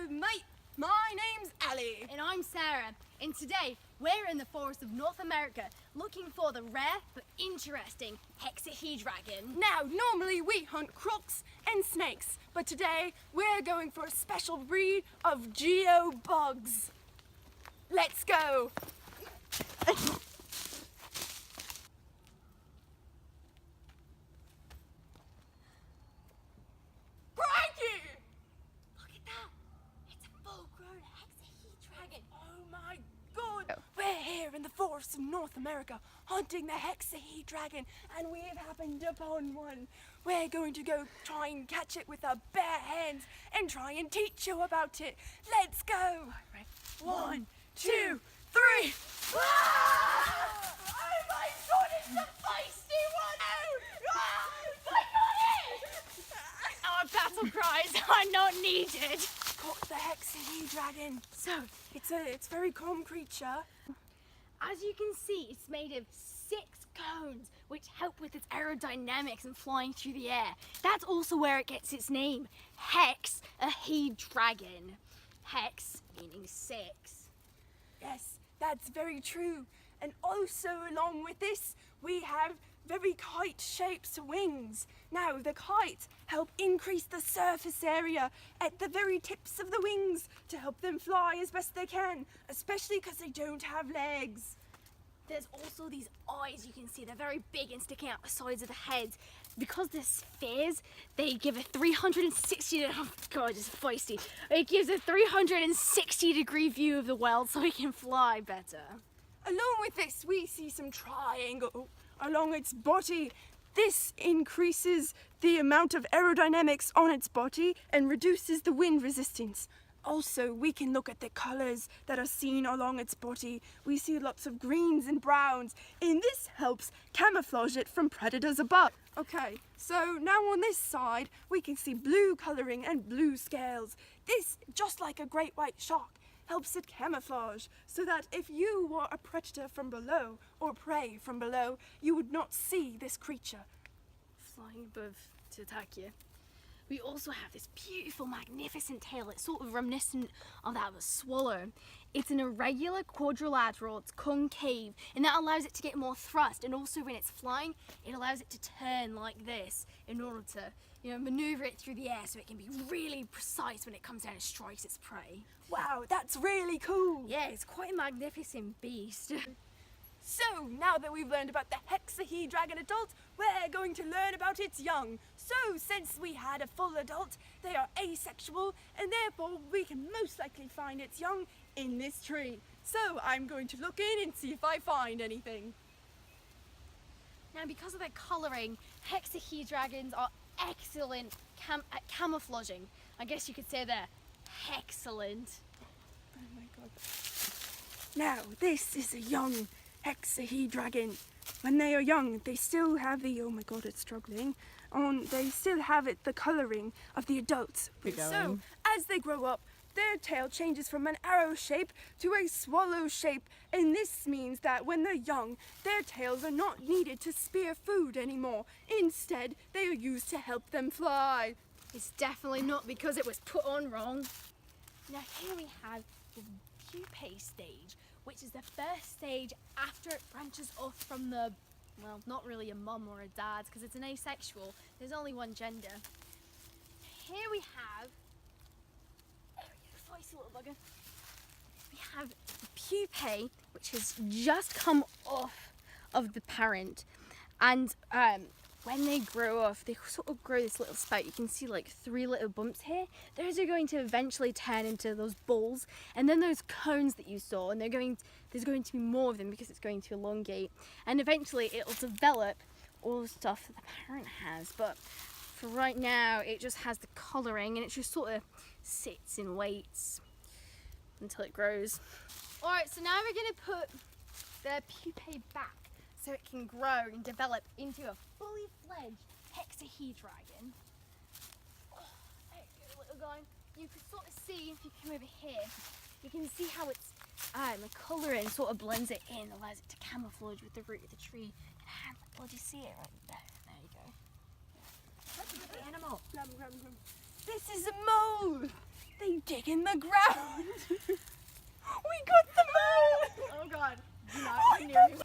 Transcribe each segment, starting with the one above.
Hello, mate. My name's Ali. And I'm Sarah. And today, we're in the forests of North America looking for the rare but interesting Hexahedragon. Now, normally we hunt crocs and snakes, but today we're going for a special breed of GeoBugs. Let's go. In the forests of North America, hunting the Hexahedragon, and we have happened upon one. We're going to go try and catch it with our bare hands and try and teach you about it. Let's go. Right. 1, 2, 3. Ah! Oh my God, it's a feisty one! I got it! Our battle cries are not needed. Caught the Hexahedragon. So, it's a very calm creature. As you can see, it's made of 6 cones, which help with its aerodynamics and flying through the air. That's also where it gets its name, Hexahedragon. Hex meaning 6. Yes, that's very true. And also along with this, we have very kite-shaped wings. Now, the kites help increase the surface area at the very tips of the wings to help them fly as best they can, especially because they don't have legs. There's also these eyes you can see. They're very big and sticking out the sides of the heads. Because they're spheres, they give a 360, oh God, it's feisty. It gives a 360-degree view of the world so it can fly better. Along with this, we see some triangle along its body. This increases the amount of aerodynamics on its body and reduces the wind resistance. Also, we can look at the colours that are seen along its body. We see lots of greens and browns, and this helps camouflage it from predators above. Okay, so now on this side, we can see blue colouring and blue scales. This, just like a great white shark, helps it camouflage, so that if you were a predator from below or prey from below, you would not see this creature flying above to attack you. We also have this beautiful, magnificent tail. It's sort of reminiscent of that of a swallow. It's an irregular quadrilateral, it's concave, and that allows it to get more thrust, and also when it's flying, it allows it to turn like this in order to, maneuver it through the air so it can be really precise when it comes down and strikes its prey. Wow, that's really cool. Yeah, it's quite a magnificent beast. So, now that we've learned about the Hexahedragon adult, we're going to learn about its young. So, since we had a full adult, they are asexual, and therefore we can most likely find its young in this tree. So, I'm going to look in and see if I find anything. Now, because of their colouring, Hexahedragons are excellent at camouflaging. I guess you could say they're excellent. Oh my God. Now, this is a young Hexahedragon. When they are young, they still have the, oh my God, it's struggling. They still have the colouring of the adults. So, as they grow up, their tail changes from an arrow shape to a swallow shape, and this means that when they're young, their tails are not needed to spear food anymore. Instead, they are used to help them fly. It's definitely not because it was put on wrong. Now here we have the pupae stage, which is the first stage after it branches off from the, well, not really a mum or a dad because it's an asexual. There's only one gender. Here we have, feisty little bugger. We have the pupae, which has just come off of the parent, and when they grow off, they sort of grow this little spout. You can see like 3 little bumps here. Those are going to eventually turn into those balls, and then those cones that you saw, and there's going to be more of them because it's going to elongate, and eventually it'll develop all the stuff that the parent has. But for right now, it just has the colouring, and it just sort of sits and waits until it grows. Alright, so now we're going to put the pupae back so it can grow and develop into a fully fledged Hexahedragon. Oh, there you go, little guy. You can sort of see, if you come over here, you can see how it's the colouring sort of blends it in, allows it to camouflage with the root of the tree. Well, do you see it right there? There you go. That's a good animal. This is a mole. They stick in the ground. We got the moon. Oh God. Do not Oh come my near me.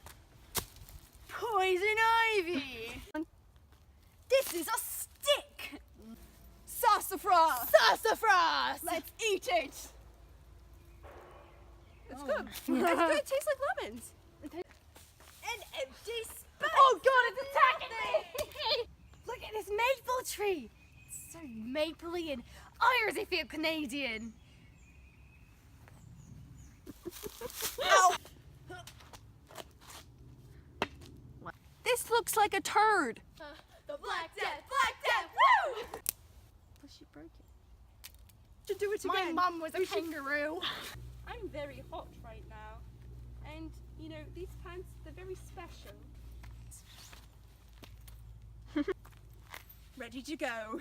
Poison ivy. This is a stick. Sassafras. Sassafras! Let's eat it. It's Oh. good. It's good. It tastes like lemons. An empty space. Oh God, it's attacking me! Look at this maple tree. It's so mapley and I feel Canadian. Ow. This looks like a turd. The Black Death! Woo! Oh, she broke it. To do it My again. mum was a kangaroo. I'm very hot right now, and you know these plants, they're very special. Ready to go.